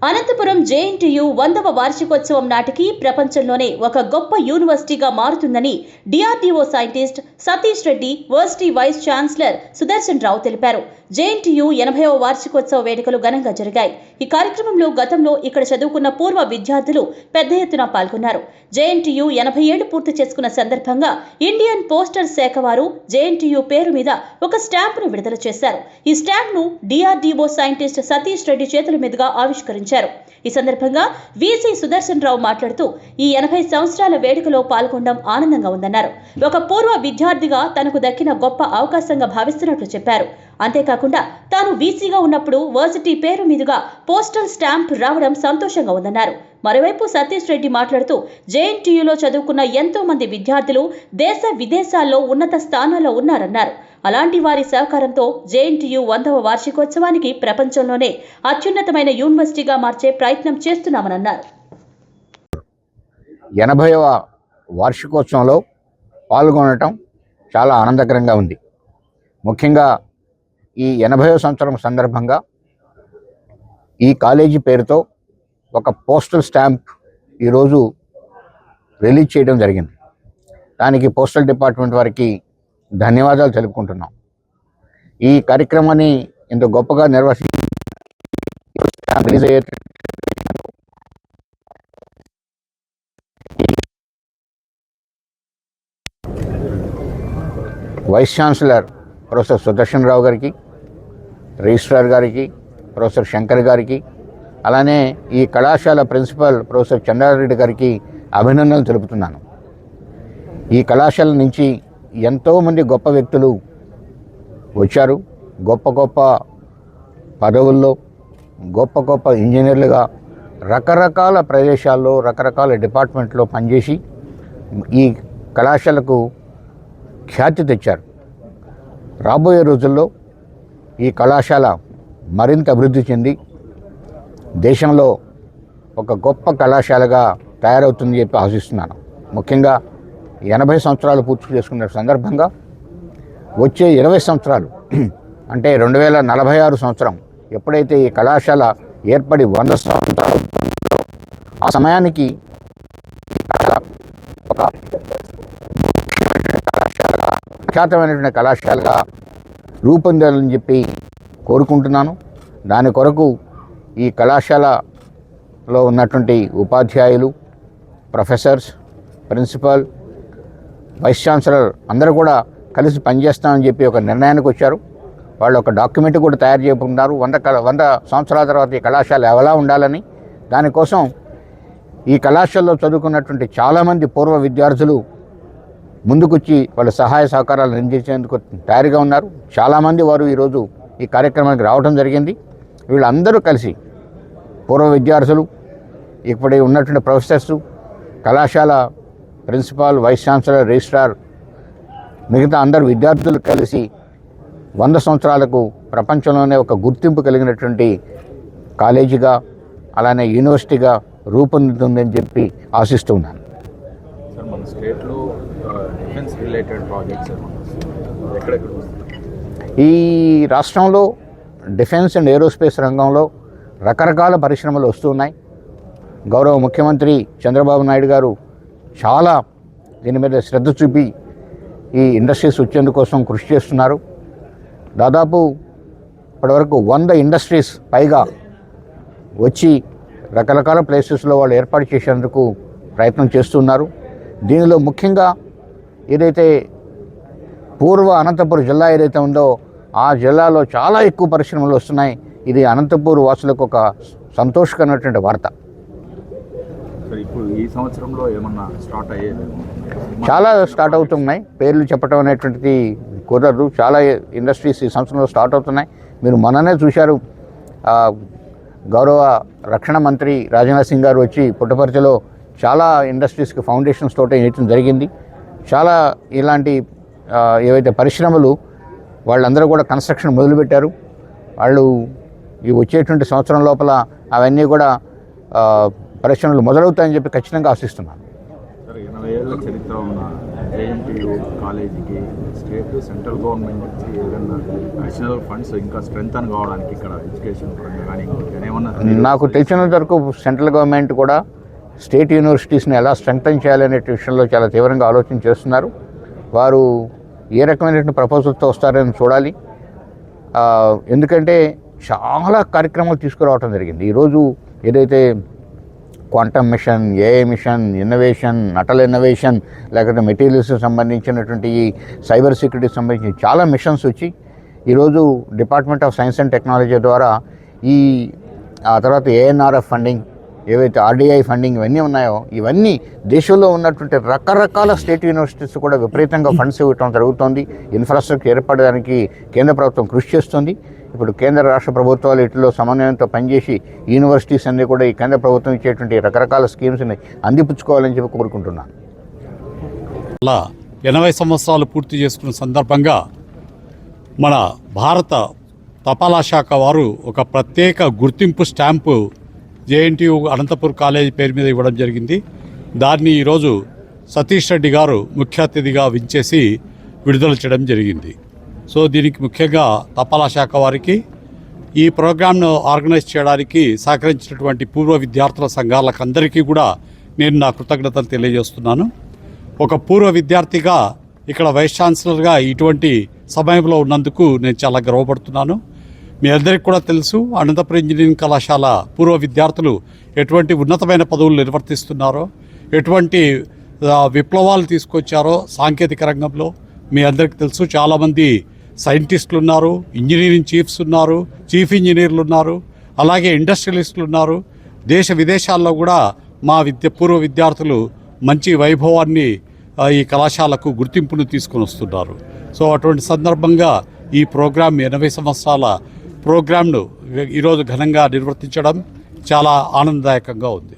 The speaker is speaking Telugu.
అనంతపురం జేఎన్టీయూ 100వ వార్షికోత్సవం నాటికి ప్రపంచంలోనే ఒక గొప్ప యూనివర్సిటీగా మారుతుందని DRDO scientist Satish Reddy, varsity vice chancellor Sudarshan Rao తెలిపారు. జేఎన్టీయూ 80వ వార్షికోత్సవ వేడుకలు ఘనంగా జరిగాయి. ఈ కార్యక్రమంలో గతంలో ఇక్కడ చదువుకున్న పూర్వ విద్యార్థులు పెద్ద ఎత్తున పాల్గొన్నారు. జేఎన్టీయూ 80 ఏళ్లు పూర్తి చేసుకున్న సందర్భంగా ఇండియన్ పోస్టల్ శాఖ వారు జేఎన్టీయూ పేరు మీద ఒక స్టాంపును విడుదల చేశారు. ఈ స్టాంప్ను డిఆర్డీఓ సైంటిస్ట్ సతీష్ రెడ్డి చేతుల మీదుగా ఆవిష్కరించారు. ఈ సందర్భంగా వీసీ సుదర్శన్ రావు మాట్లాడుతూ ఈ 80 సంవత్సరాల వేడుకలో పాల్గొనడం ఆనందంగా ఉందన్నారు. ఒక పూర్వ విద్యార్థిగా తనకు దక్కిన గొప్ప అవకాశంగా భావిస్తున్నట్లు చెప్పారు. అంతేకాకుండా తాను వీసీగా ఉన్నప్పుడు వర్సిటీ పేరు మీదుగా పోస్టల్ స్టాంప్ రావడం సంతోషంగా ఉందన్నారు. మరోవైపు సతీష్ రెడ్డి మాట్లాడుతూ జేఎన్టీయూలో చదువుకున్న ఎంతో మంది విద్యార్థులు దేశ విదేశాల్లో ఉన్నత స్థానాల్లో ఉన్నారన్నారు. అలాంటి వారి సహకారంతో జేఎన్టీయూ 100వ వార్షికోత్సవానికి ప్రపంచంలోనే అత్యున్నతమైన యూనివర్సిటీగా మార్చే ప్రయత్నం చేస్తున్నామని అన్నారు. 80వ వార్షికోత్సవంలో పాల్గొనడం చాలా ఆనందకరంగా ఉంది. ముఖ్యంగా ఈ 80వ సంవత్సరం సందర్భంగా ఈ కాలేజీ పేరుతో ఒక పోస్టల్ స్టాంప్ ఈరోజు రిలీజ్ చేయడం జరిగింది. దానికి పోస్టల్ డిపార్ట్మెంట్ వారికి ధన్యవాదాలు తెలుపుకుంటున్నాం. ఈ కార్యక్రమాన్ని ఇంత గొప్పగా రిలీజ్ అయ్యే వైస్ ఛాన్సలర్ ప్రొఫెసర్ సుదర్శన్ రావు గారికి, రిజిస్ట్రార్ గారికి, ప్రొఫెసర్ శంకర్ గారికి, అలానే ఈ కళాశాల ప్రిన్సిపల్ ప్రొఫెసర్ చంద్రారెడ్డి గారికి అభినందనలు తెలుపుతున్నాను. ఈ కళాశాల నుంచి ఎంతోమంది గొప్ప వ్యక్తులు వచ్చారు. గొప్ప గొప్ప పదవుల్లో గొప్ప గొప్ప ఇంజనీర్లుగా రకరకాల ప్రదేశాల్లో రకరకాల డిపార్ట్మెంట్లో పనిచేసి ఈ కళాశాలకు ఖ్యాతి తెచ్చారు. రాబోయే రోజుల్లో ఈ కళాశాల మరింత అభివృద్ధి చెంది దేశంలో ఒక గొప్ప కళాశాలగా తయారవుతుందని చెప్పి ఆశిస్తున్నాను. ముఖ్యంగా 80 సంవత్సరాలు పూర్తి చేసుకున్న సందర్భంగా వచ్చే 20 సంవత్సరాలు అంటే 2046 సంవత్సరం ఎప్పుడైతే ఈ కళాశాల ఏర్పడి 100 సంవత్సరాలు ఆ సమయానికి ఒక ప్రఖ్యాతమైనటువంటి కళాశాలగా రూపొందాలని చెప్పి కోరుకుంటున్నాను. దాని కొరకు ఈ కళాశాలలో ఉన్నటువంటి ఉపాధ్యాయులు, ప్రొఫెసర్స్, ప్రిన్సిపల్, వైస్ ఛాన్సలర్ అందరూ కూడా కలిసి పనిచేస్తామని చెప్పి ఒక నిర్ణయానికి వచ్చారు. వాళ్ళు ఒక డాక్యుమెంట్ కూడా తయారు చేయబోతున్నారు. 100 సంవత్సరాల తర్వాత ఈ కళాశాల ఎలా ఉండాలని. దానికోసం ఈ కళాశాలలో చదువుకున్నటువంటి చాలామంది పూర్వ విద్యార్థులు ముందుకొచ్చి వాళ్ళ సహాయ సహకారాలు అందించేందుకు తయారుగా ఉన్నారు. చాలామంది వారు ఈరోజు ఈ కార్యక్రమానికి రావడం జరిగింది. వీళ్ళందరూ కలిసి పూర్వ విద్యార్థులు, ఇప్పుడు ఉన్నటువంటి ప్రొఫెసర్సు, కళాశాల ప్రిన్సిపాల్, వైస్ ఛాన్సలర్, రిజిస్ట్రార్, మిగతా అందరు విద్యార్థులు కలిసి 100 సంవత్సరాలకు ప్రపంచంలోనే ఒక గుర్తింపు కలిగినటువంటి కాలేజీగా అలానే యూనివర్సిటీగా రూపొందుతుందని చెప్పి ఆశిస్తున్నాను. సార్, మన స్టేట్లో డిఫెన్స్ రిలేటెడ్ ప్రాజెక్ట్స్ ఎక్కడెక్కడ? ఈ రాష్ట్రంలో డిఫెన్స్ అండ్ ఏరోస్పేస్ రంగంలో రకరకాల పరిశ్రమలు వస్తున్నాయి. గౌరవ ముఖ్యమంత్రి చంద్రబాబు నాయుడు గారు చాలా దీని మీద శ్రద్ధ చూపి ఈ ఇండస్ట్రీస్ వచ్చేందుకోసం కృషి చేస్తున్నారు. దాదాపు ఇప్పటివరకు 100 ఇండస్ట్రీస్ పైగా వచ్చి రకరకాల ప్లేసెస్లో వాళ్ళు ఏర్పాటు చేసేందుకు ప్రయత్నం చేస్తున్నారు. దీనిలో ముఖ్యంగా ఏదైతే పూర్వ అనంతపురం జిల్లా ఏదైతే ఉందో ఆ జిల్లాలో చాలా ఎక్కువ పరిశ్రమలు వస్తున్నాయి. ఇది అనంతపూర్ వాసులకు ఒక సంతోషకరమైనటువంటి వార్త. ఇప్పుడు ఈ సంవత్సరంలో ఏమన్నా స్టార్ట్ అయ్యేది? చాలా స్టార్ట్ అవుతున్నాయి. పేర్లు చెప్పడం అనేటువంటిది కుదరదు. చాలా ఇండస్ట్రీస్ ఈ సంవత్సరంలో స్టార్ట్ అవుతున్నాయి. మీరు మొన్ననే చూశారు, గౌరవ రక్షణ మంత్రి రాజ్నాథ్ సింగ్ గారు వచ్చి పుట్టపర్తిలో చాలా ఇండస్ట్రీస్కి ఫౌండేషన్స్ తోట వేయటం జరిగింది. చాలా ఇలాంటి ఏవైతే పరిశ్రమలు వాళ్ళందరూ కూడా కన్స్ట్రక్షన్ మొదలుపెట్టారు. వాళ్ళు ఈ వచ్చేటువంటి సంవత్సరం లోపల అవన్నీ కూడా పరిశ్రమలు మొదలవుతాయని చెప్పి ఖచ్చితంగా ఆశిస్తున్నాను. 80 ఏళ్ళ చరిత్ర ఉన్న జేఎన్టీయూ కాలేజీకి స్టేట్ సెంట్రల్ గవర్నమెంట్ నుంచి ఏదైనా అడిషనల్ ఫండ్స్ ఇంకా స్ట్రెంగ్తన్ కావడానికి ఇక్కడ ఎడ్యుకేషన్ పరంగా కానీ ఏమన్నా? నాకు తెలిసినంత వరకు సెంట్రల్ గవర్నమెంట్ కూడా స్టేట్ యూనివర్సిటీస్ని ఎలా స్ట్రెంగ్తన్ చేయాలనే విషయంలో చాలా తీవ్రంగా ఆలోచన చేస్తున్నారు. వారు ఏ రకమైనటువంటి ప్రపోజల్తో వస్తారని చూడాలి. ఎందుకంటే చాలా కార్యక్రమాలు తీసుకురావడం జరిగింది. ఈరోజు ఏదైతే quantum mission, AI mission, innovation, Atal innovation, లేకపోతే మెటీరియల్స్ సంబంధించినటువంటి సైబర్ సెక్యూరిటీకి సంబంధించిన చాలా మిషన్స్ వచ్చి ఈరోజు department of science and technology ద్వారా ఆ తర్వాత ఏఎన్ఆర్ఎఫ్ ఫండింగ్, ఏవైతే ఆర్డీఐ ఫండింగ్ ఇవన్నీ ఉన్నాయో ఇవన్నీ దేశంలో ఉన్నటువంటి రకరకాల స్టేట్ యూనివర్సిటీస్ కూడా విపరీతంగా ఫండ్స్ ఇవ్వటం జరుగుతుంది. ఇన్ఫ్రాస్ట్రక్చర్ ఏర్పడడానికి కేంద్ర ప్రభుత్వం కృషి చేస్తుంది. ఇప్పుడు కేంద్ర రాష్ట్ర ప్రభుత్వాలు వీటిలో సమన్వయంతో పనిచేసి యూనివర్సిటీస్ అన్నీ కూడా ఈ కేంద్ర ప్రభుత్వం ఇచ్చేటువంటి రకరకాల స్కీమ్స్ని అందిపుచ్చుకోవాలని చెప్పి కోరుకుంటున్నాను. అలా 80 సంవత్సరాలు పూర్తి చేసుకున్న సందర్భంగా మన భారత తపాలా శాఖ వారు ఒక ప్రత్యేక గుర్తింపు స్టాంపు జేఎన్టీయూ అనంతపూర్ కాలేజీ పేరు మీద ఇవ్వడం జరిగింది. దాన్ని ఈరోజు సతీష్ రెడ్డి గారు ముఖ్య అతిథిగా వించేసి విడుదల చేయడం జరిగింది. సో దీనికి ముఖ్యంగా తపాలా శాఖ వారికి ఈ ప్రోగ్రామ్ను ఆర్గనైజ్ చేయడానికి సహకరించినటువంటి పూర్వ విద్యార్థుల సంఘాలకు అందరికీ కూడా నేను నా కృతజ్ఞతలు తెలియజేస్తున్నాను. ఒక పూర్వ విద్యార్థిగా ఇక్కడ వైస్ ఛాన్సలర్గా ఇటువంటి సమయంలో ఉన్నందుకు నేను చాలా గర్వపడుతున్నాను. మీ అందరికీ కూడా తెలుసు, అనంతపురం ఇంజనీరింగ్ కళాశాల పూర్వ విద్యార్థులు ఎటువంటి ఉన్నతమైన పదవులు నిర్వర్తిస్తున్నారో, ఎటువంటి విప్లవాలు తీసుకొచ్చారో సాంకేతిక రంగంలో మీ అందరికీ తెలుసు. చాలామంది సైంటిస్టులు ఉన్నారు, ఇంజనీరింగ్ చీఫ్స్ ఉన్నారు, చీఫ్ ఇంజనీర్లు ఉన్నారు, అలాగే ఇండస్ట్రియలిస్టులు ఉన్నారు. దేశ విదేశాల్లో కూడా మా పూర్వ విద్యార్థులు మంచి వైభవాన్ని ఈ కళాశాలకు గుర్తింపును తీసుకొని వస్తున్నారు. సో అటువంటి సందర్భంగా ఈ ప్రోగ్రాం 80 సంవత్సరాల ప్రోగ్రాంను ఈరోజు ఘనంగా నిర్వర్తించడం చాలా ఆనందదాయకంగా ఉంది.